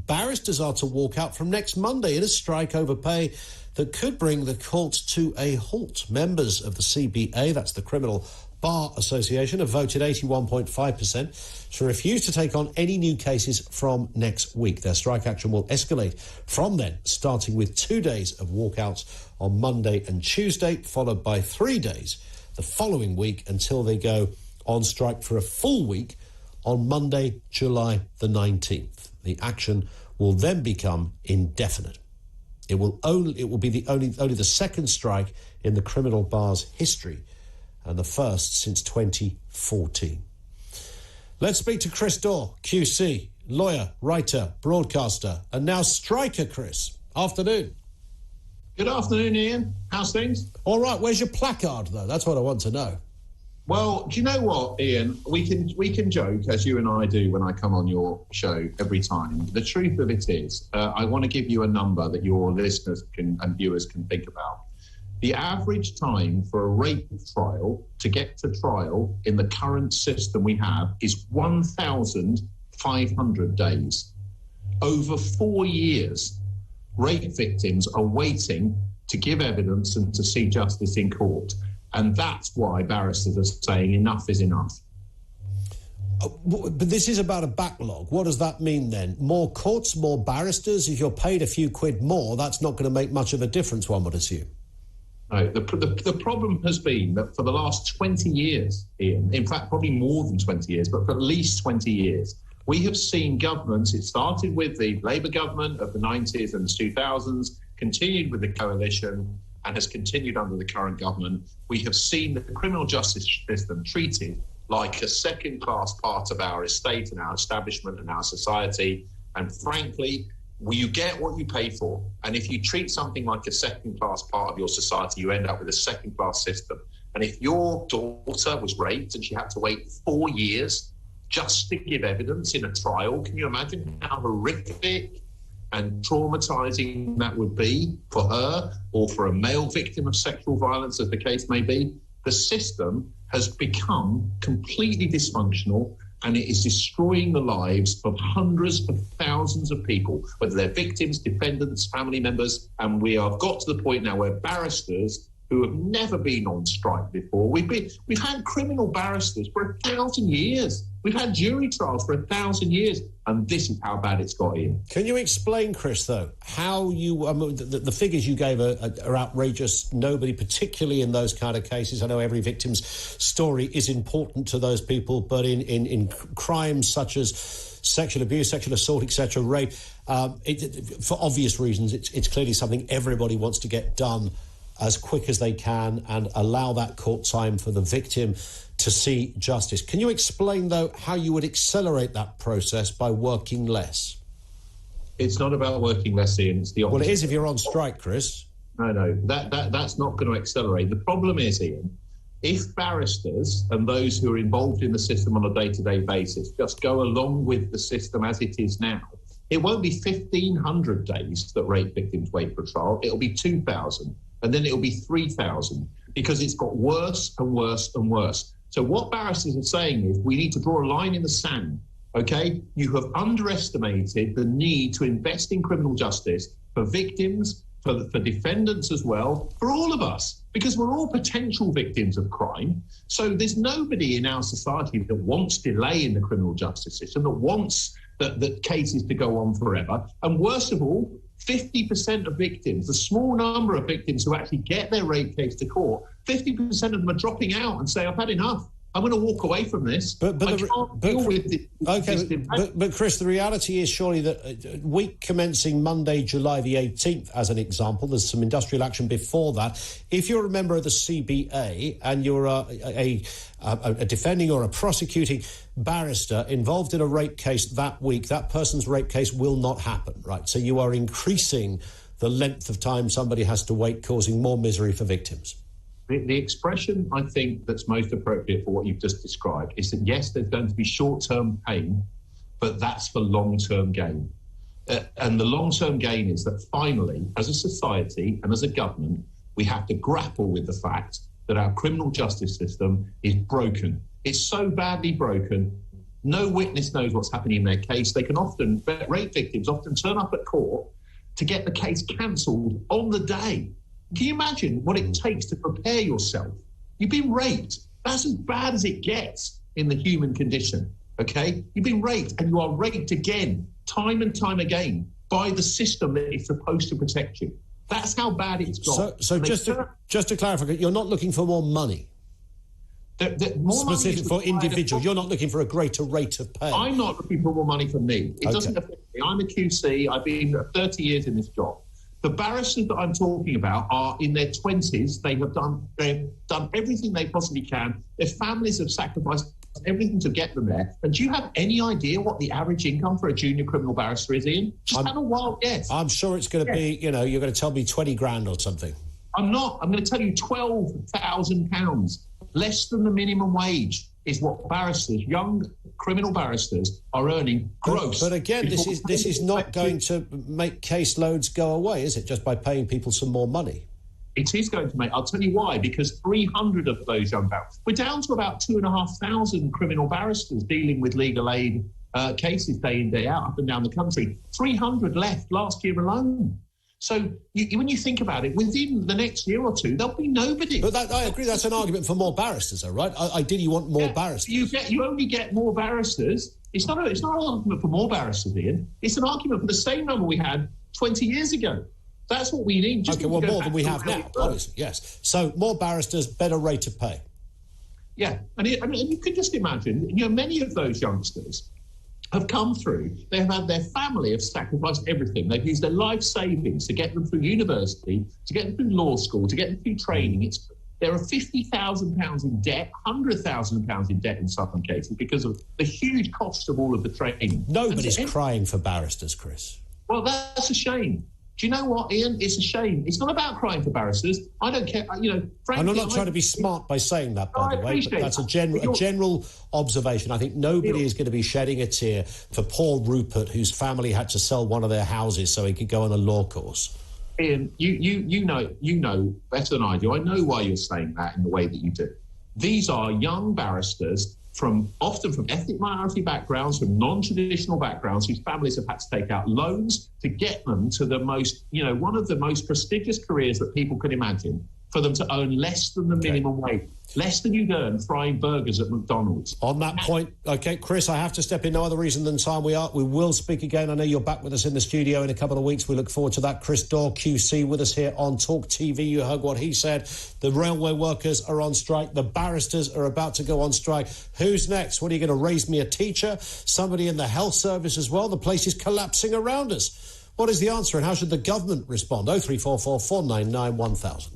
barristers are to walk out from next Monday in a strike over pay that could bring the courts to a halt. Members of the CBA, that's the Criminal Bar Association, have voted 81.5% to refuse to take on any new cases from next week. Their strike action will escalate from then, starting with 2 days of walkouts on Monday and Tuesday, followed by 3 days the following week until they go on strike for a full week on Monday, July the 19th. The action will then become indefinite. It will be only the second strike in the criminal bar's history and the first since 2014. Let's speak to Chris Daw QC, lawyer, writer, broadcaster, and now striker. Chris, afternoon. Good afternoon, Ian. How's things? All right. Where's your placard, though? That's what I want to know. Well, do you know what, Ian? We can joke, as you and I do when I come on your show every time. The truth of it is, I want to give you a number that your listeners and viewers can think about. The average time for a rape trial to get to trial in the current system we have is 1,500 days. Over 4 years, rape victims are waiting to give evidence and to see justice in court. And that's why barristers are saying enough is enough. But this is about a backlog. What does that mean then? More courts, more barristers? If you're paid a few quid more, that's not going to make much of a difference, one would assume. No, the problem has been that for the last 20 years, Ian, in fact, probably more than 20 years, but for at least 20 years, we have seen governments, it started with the Labour government of the 90s and the 2000s, continued with the coalition, and has continued under the current government. We have seen the criminal justice system treated like a second-class part of our estate and our establishment and our society. And frankly, you get what you pay for. And if you treat something like a second-class part of your society, you end up with a second-class system. And if your daughter was raped and she had to wait 4 years just to give evidence in a trial, can you imagine how horrific and traumatizing that would be for her or for a male victim of sexual violence, as the case may be? The system has become completely dysfunctional, and it is destroying the lives of hundreds of thousands of people, whether they're victims, defendants, family members. And we have got to the point now where barristers who have never been on strike before, we've had criminal barristers for 1,000 years. We've had jury trials for 1,000 years, and this is how bad it's got in. Can you explain, Chris, though, how you the figures you gave are outrageous. Nobody, particularly in those kind of cases, I know every victim's story is important to those people, but in crimes such as sexual abuse, sexual assault, etc., rape, for obvious reasons, it's clearly something everybody wants to get done as quick as they can and allow that court time for the victim to see justice. Can you explain, though, how you would accelerate that process by working less? It's not about working less, Ian. It's the opposite. Well, it is if you're on strike, Chris. No, that's not going to accelerate. The problem is, Ian, if barristers and those who are involved in the system on a day-to-day basis just go along with the system as it is now, it won't be 1,500 days that rape victims wait for trial. It'll be 2,000. And then it'll be 3,000 because it's got worse and worse and worse. So what barristers are saying is we need to draw a line in the sand, okay? You have underestimated the need to invest in criminal justice for victims, for defendants as well, for all of us, because we're all potential victims of crime. So there's nobody in our society that wants delay in the criminal justice system, that wants the cases to go on forever. And worst of all, 50% of victims, the small number of victims who actually get their rape case to court, 50% of them are dropping out and say, I've had enough. I'm going to walk away from this. But Chris, the reality is surely that week commencing Monday, July the 18th, as an example, there's some industrial action before that. If you're a member of the CBA and you're a defending or a prosecuting barrister involved in a rape case that week, that person's rape case will not happen, right? So you are increasing the length of time somebody has to wait, causing more misery for victims. The expression, I think, that's most appropriate for what you've just described is that, yes, there's going to be short-term pain, but that's for long-term gain. And the long-term gain is that finally, as a society and as a government, we have to grapple with the fact that our criminal justice system is broken. It's so badly broken, No witness knows what's happening in their case. They can often, rape victims often turn up at court to get the case cancelled on the day. Can you imagine what it takes to prepare yourself? You've been raped. That's as bad as it gets in the human condition, okay? You've been raped, and you are raped again, time and time again, by the system that is supposed to protect you. That's how bad it's got. So just to clarify, you're not looking for more money? More specific for individuals. You're not looking for a greater rate of pay? I'm not looking for more money from me. It doesn't affect me. I'm a QC. I've been 30 years in this job. The barristers that I'm talking about are in their 20s. They've done everything they possibly can. Their families have sacrificed everything to get them there. And do you have any idea what the average income for a junior criminal barrister is, Ian? Just have a wild guess. I'm sure it's going to be, you're going to tell me 20 grand or something. I'm not. I'm going to tell you £12,000, less than the minimum wage, is what barristers, young criminal barristers, are earning gross. But again, this is not going to make caseloads go away, is it? Just by paying people some more money. It is going to make. I'll tell you why. Because 300 of those young barristers, we're down to about 2,500 criminal barristers dealing with legal aid cases day in, day out, up and down the country. 300 left last year alone. So when you think about it, within the next year or two, there'll be nobody. But I agree, that's an argument for more barristers, though, right? Ideally, you want more barristers. You only get more barristers. It's not an argument for more barristers, Ian. It's an argument for the same number we had 20 years ago. That's what we need. More than we have now, obviously, yes. So more barristers, better rate of pay. Yeah, and you can just imagine, many of those youngsters have come through, they've had their family have sacrificed everything. They've used their life savings to get them through university, to get them through law school, to get them through training. There are £50,000 in debt, £100,000 in debt in some cases because of the huge cost of all of the training. Nobody's crying for barristers, Chris. Well, that's a shame. Do you know what, Ian? It's a shame. It's not about crying for barristers. I don't care. Frankly, I'm not trying to be smart by saying that, by the way, but that's a general observation. I think nobody is going to be shedding a tear for Paul Rupert, whose family had to sell one of their houses so he could go on a law course. Ian, you know better than I do. I know why you're saying that in the way that you do. These are young barristers often from ethnic minority backgrounds, from non-traditional backgrounds, whose families have had to take out loans to get them to the most, one of the most prestigious careers that people could imagine, for them to earn less than the minimum wage, less than you'd earn frying burgers at McDonald's. On that point, okay, Chris, I have to step in. No other reason than time. We will speak again. I know you're back with us in the studio in a couple of weeks. We look forward to that. Chris Daw QC with us here on Talk TV. You heard what he said. The railway workers are on strike. The barristers are about to go on strike. Who's next? What are you going to raise me a teacher? Somebody in the health service as well? The place is collapsing around us. What is the answer, and how should the government respond? 0344 499 1000.